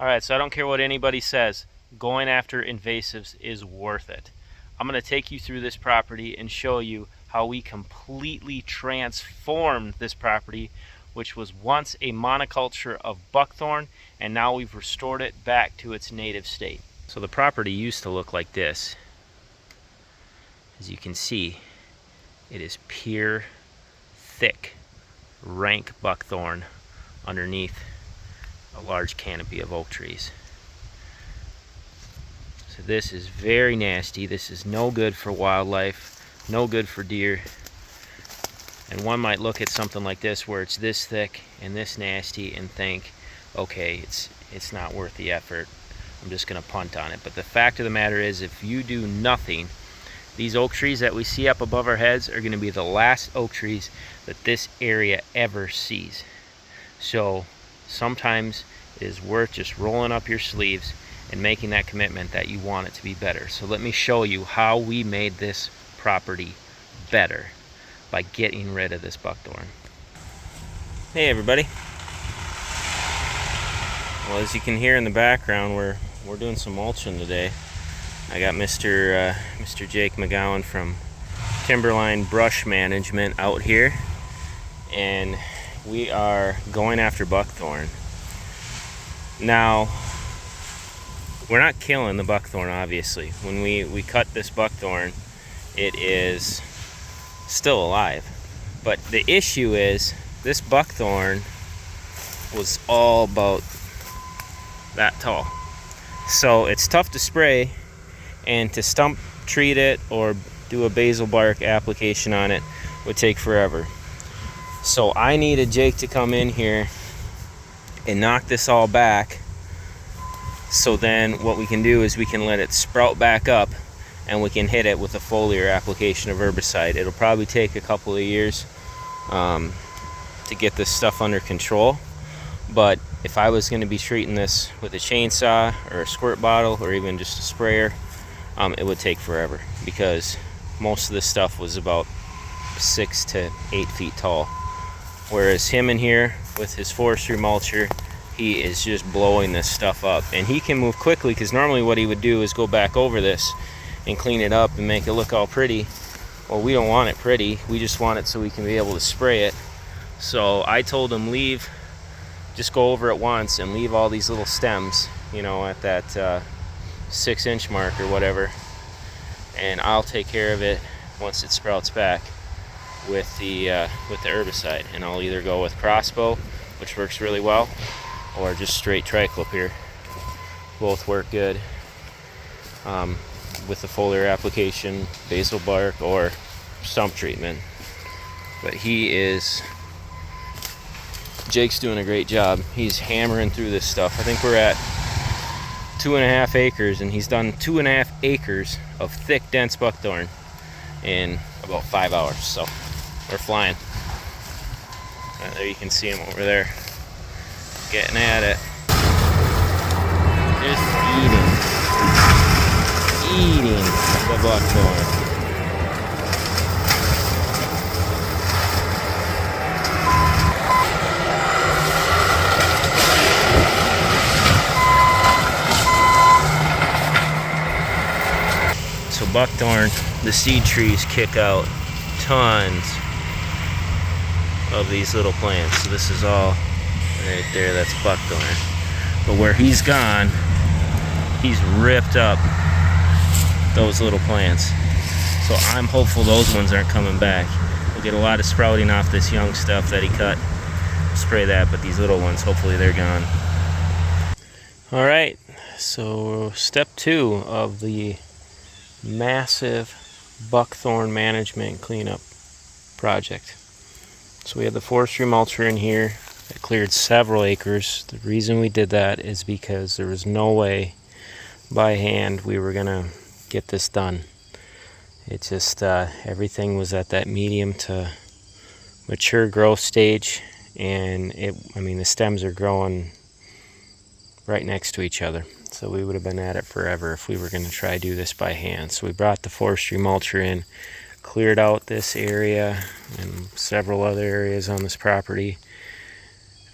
Alright, so I don't care what anybody says, going after invasives is worth it. I'm going to take you through this property and show you how we completely transformed this property, which was once a monoculture of buckthorn, and now we've restored it back to its native state. So the property used to look like this. As you can see, it is pure, thick, rank buckthorn underneath a large canopy of oak trees. So this is very nasty. This is no good for wildlife, no good for deer. And one might look at something like this where it's this thick and this nasty and think, okay, it's not worth the effort. I'm just gonna punt on it. But the fact of the matter is, if you do nothing, these oak trees that we see up above our heads are gonna be the last oak trees that this area ever sees. So sometimes it is worth just rolling up your sleeves and making that commitment that you want it to be better. So let me show you how we made this property better by getting rid of this buckthorn. Hey everybody. Well, as you can hear in the background, we're doing some mulching today. I got Mr. Jake McGowan from Timberline Brush Management out here, and we are going after buckthorn. Now, we're not killing the buckthorn, obviously. When we cut this buckthorn, it is still alive. But the issue is, this buckthorn was all about that tall. So it's tough to spray, and to stump treat it or do a basil bark application on it would take forever. So I needed Jake to come in here and knock this all back, so then what we can do is we can let it sprout back up and we can hit it with a foliar application of herbicide. It'll probably take a couple of years to get this stuff under control, but if I was going to be treating this with a chainsaw or a squirt bottle or even just a sprayer, it would take forever, because most of this stuff was about 6 to 8 feet tall. Whereas him in here with his forestry mulcher, he is just blowing this stuff up. And he can move quickly, because normally what he would do is go back over this and clean it up and make it look all pretty. Well, we don't want it pretty. We just want it so we can be able to spray it. So I told him, just go over it once and leave all these little stems, you know, at that 6-inch mark or whatever. And I'll take care of it once it sprouts back with the herbicide, and I'll either go with crossbow, which works really well, or just straight triclopyr. Both work good with the foliar application, basil bark, or stump treatment. But Jake's doing a great job. He's hammering through this stuff. I think we're at 2.5 acres, and he's done 2.5 acres of thick, dense buckthorn in about 5 hours. So we're flying. There you can see him over there, getting at it. Just eating the buckthorn. So buckthorn, the seed trees kick out tons of these little plants. So this is all right there, that's buckthorn. But where he's gone, he's ripped up those little plants. So I'm hopeful those ones aren't coming back. We'll get a lot of sprouting off this young stuff that he cut. Spray that, but these little ones, hopefully they're gone. All right, so step 2 of the massive buckthorn management cleanup project. So we had the forestry mulcher in here that cleared several acres. The reason we did that is because there was no way by hand we were gonna get this done. It just everything was at that medium to mature growth stage, and the stems are growing right next to each other. So we would have been at it forever if we were going to try to do this by hand. So we brought the forestry mulcher in, cleared out this area and several other areas on this property.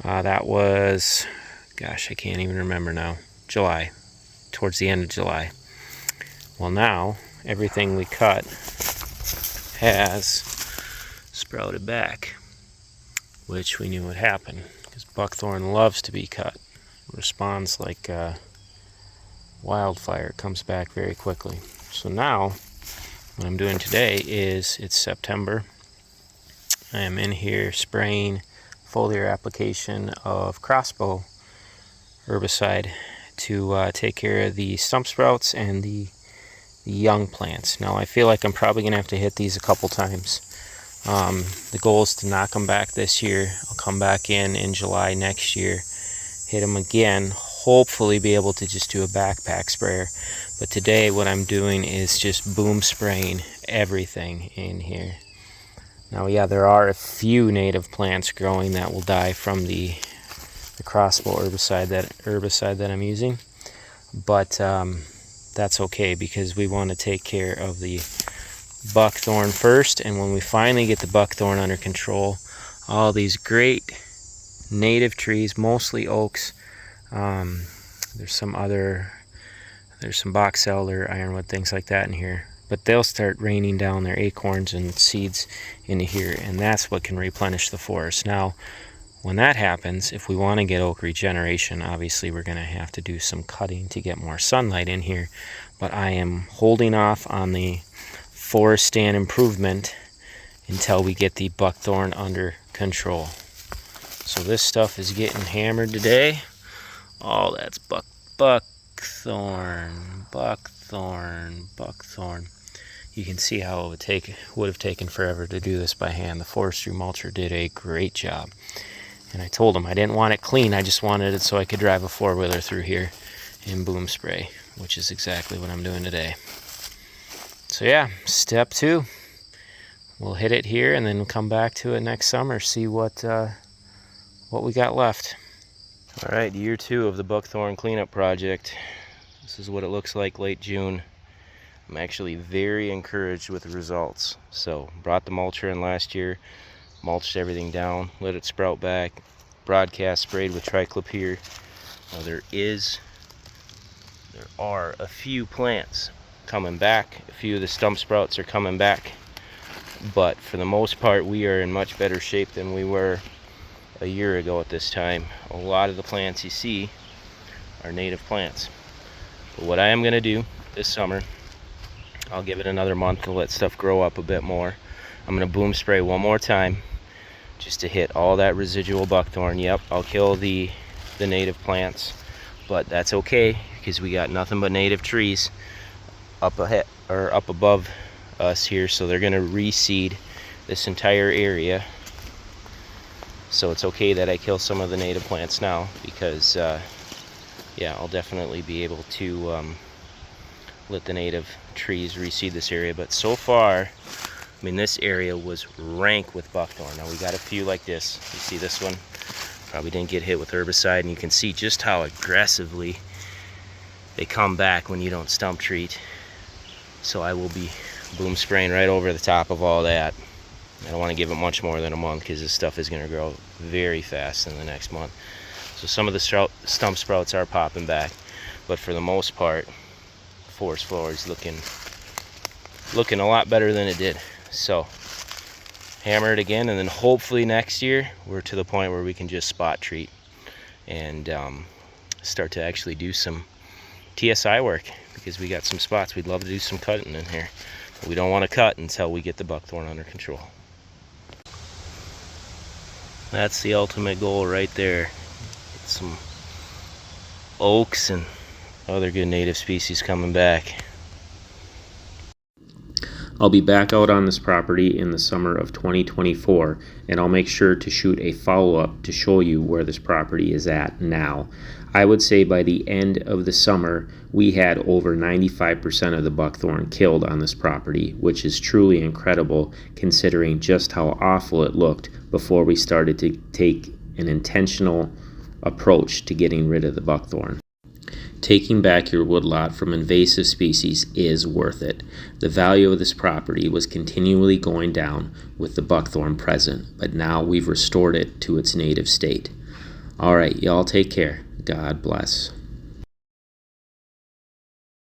That was gosh, I can't even remember now, July, towards the end of July. Well, now everything we cut has sprouted back, which we knew would happen because buckthorn loves to be cut. Responds like wildfire. It comes back very quickly. So now what I'm doing today is, it's September. I am in here spraying foliar application of crossbow herbicide to take care of the stump sprouts and the young plants. Now I feel like I'm probably going to have to hit these a couple times. The goal is to knock them back this year. I'll come back in July next year, hit them again, hopefully be able to just do a backpack sprayer. But today what I'm doing is just boom spraying everything in here. Now yeah, there are a few native plants growing that will die from the crossbow herbicide that I'm using, but that's okay because we want to take care of the buckthorn first. And when we finally get the buckthorn under control, all these great native trees, mostly oaks, there's some box elder, ironwood, things like that in here, but they'll start raining down their acorns and seeds into here, and that's what can replenish the forest. Now when that happens, if we want to get oak regeneration, obviously we're going to have to do some cutting to get more sunlight in here, but I am holding off on the forest stand improvement until we get the buckthorn under control. So this stuff is getting hammered today. Oh, that's buckthorn. You can see how it would have taken forever to do this by hand. The forestry mulcher did a great job. And I told him I didn't want it clean, I just wanted it so I could drive a four-wheeler through here and boom spray, which is exactly what I'm doing today. So yeah, step 2. We'll hit it here and then come back to it next summer, see what we got left. All right, year 2 of the buckthorn cleanup project. This is what it looks like late June. I'm actually very encouraged with the results. So brought the mulcher in last year, mulched everything down, let it sprout back, broadcast sprayed with triclopyr. Now there are a few plants coming back, a few of the stump sprouts are coming back, but for the most part we are in much better shape than we were a year ago at this time. A lot of the plants you see are native plants. But what I am going to do this summer, I'll give it another month to let stuff grow up a bit more. I'm going to boom spray one more time just to hit all that residual buckthorn. Yep, I'll kill the native plants, but that's okay because we got nothing but native trees up ahead or up above us here, so they're going to reseed this entire area. So it's okay that I kill some of the native plants now because yeah, I'll definitely be able to let the native trees reseed this area. But so far, I mean, this area was rank with buckthorn. Now we got a few like this. You see this one probably didn't get hit with herbicide, and you can see just how aggressively they come back when you don't stump treat. So I will be boom spraying right over the top of all that. I don't want to give it much more than a month because this stuff is going to grow very fast in the next month. So some of the stump sprouts are popping back, but for the most part, forest floor is looking a lot better than it did. So hammer it again, and then hopefully next year we're to the point where we can just spot treat and start to actually do some TSI work, because we got some spots we'd love to do some cutting in here, but we don't want to cut until we get the buckthorn under control. That's the ultimate goal right there. Get some oaks and other good native species coming back. I'll be back out on this property in the summer of 2024, and I'll make sure to shoot a follow-up to show you where this property is at now. I would say by the end of the summer, we had over 95% of the buckthorn killed on this property, which is truly incredible considering just how awful it looked before we started to take an intentional approach to getting rid of the buckthorn. Taking back your woodlot from invasive species is worth it. The value of this property was continually going down with the buckthorn present, but now we've restored it to its native state. Alright, y'all take care. God bless.